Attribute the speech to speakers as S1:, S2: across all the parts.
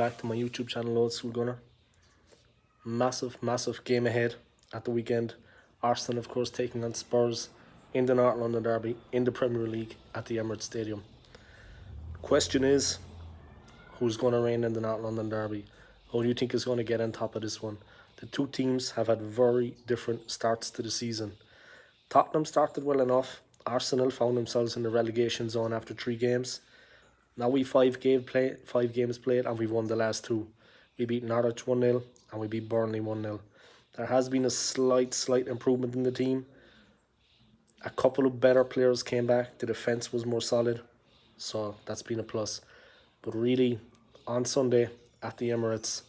S1: back to my YouTube channel, Old School Gunner. Massive game ahead at the weekend. Arsenal, of course, taking on Spurs in the North London derby in the Premier League at the Emirates Stadium. Question is, who's going to reign in the North London derby? Who do you think is going to get on top of this one? The two teams have had very different starts to the season. Tottenham started well enough. Arsenal found themselves in the relegation zone after 3 games. Now we 5 games played and we've won the last 2. We beat Norwich 1-0 and we beat Burnley 1-0. There has been a slight improvement in the team. A couple of better players came back. The defence was more solid, so that's been a plus. But really, on Sunday at the Emirates,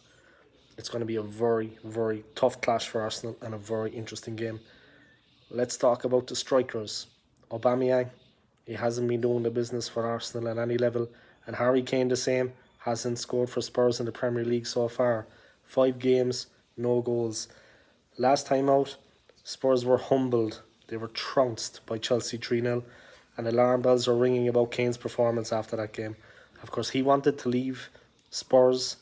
S1: it's going to be a very tough clash for Arsenal and a very interesting game. Let's talk about the strikers. Aubameyang, he hasn't been doing the business for Arsenal at any level, and Harry Kane the same, hasn't scored for Spurs in the Premier League so far. 5 games, no goals. Last time out, Spurs were humbled. They were trounced by Chelsea 3-0, and alarm bells are ringing about Kane's performance after that game. Of course, he wanted to leave Spurs.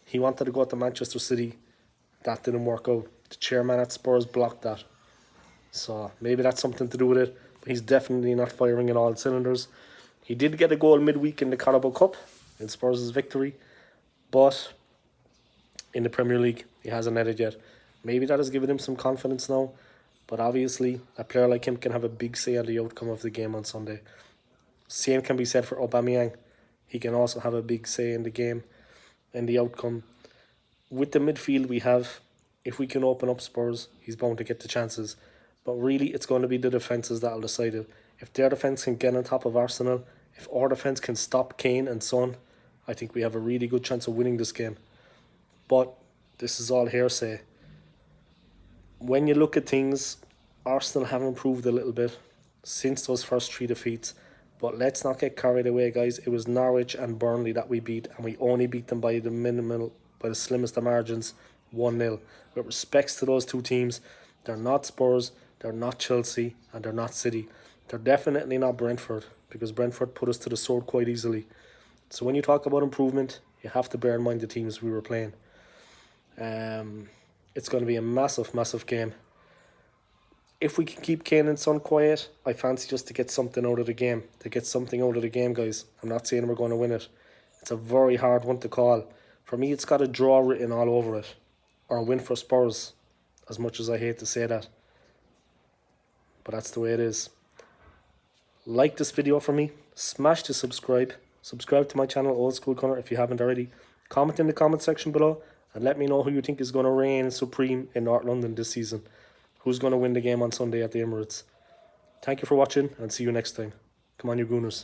S1: He wanted to go to Manchester City. That didn't work out. The chairman at Spurs blocked that. So maybe that's something to do with it. But he's definitely not firing in all cylinders. He did get a goal midweek in the Carabao Cup in Spurs' victory, but in the Premier League, he hasn't netted yet. Maybe that has given him some confidence now. But obviously, a player like him can have a big say on the outcome of the game on Sunday. Same can be said for Aubameyang. He can also have a big say in the game and the outcome. With the midfield we have, if we can open up Spurs, he's bound to get the chances. But really, it's going to be the defences that will decide it. If their defence can get on top of Arsenal, if our defence can stop Kane and Son, I think we have a really good chance of winning this game. But this is all hearsay. When you look at things, Arsenal have improved a little bit since those first 3 defeats. But let's not get carried away, guys. It was Norwich and Burnley that we beat, and we only beat them by the slimmest of margins, 1-0. With respects to those 2 teams, they're not Spurs, they're not Chelsea, and they're not City. They're definitely not Brentford, because Brentford put us to the sword quite easily. So when you talk about improvement, you have to bear in mind the teams we were playing. It's going to be a massive game. If we can keep Kane and Son quiet, I fancy just to get something out of the game. Guys. I'm not saying we're going to win it. It's a very hard one to call. For me, it's got a draw written all over it. Or a win for Spurs, as much as I hate to say that. But that's the way it is. Like this video for me. Smash the subscribe. Subscribe to my channel, Old School Gunner, if you haven't already. Comment in the comment section below. And let me know who you think is going to reign supreme in North London this season. Who's going to win the game on Sunday at the Emirates. Thank you for watching and see you next time. Come on, you Gooners.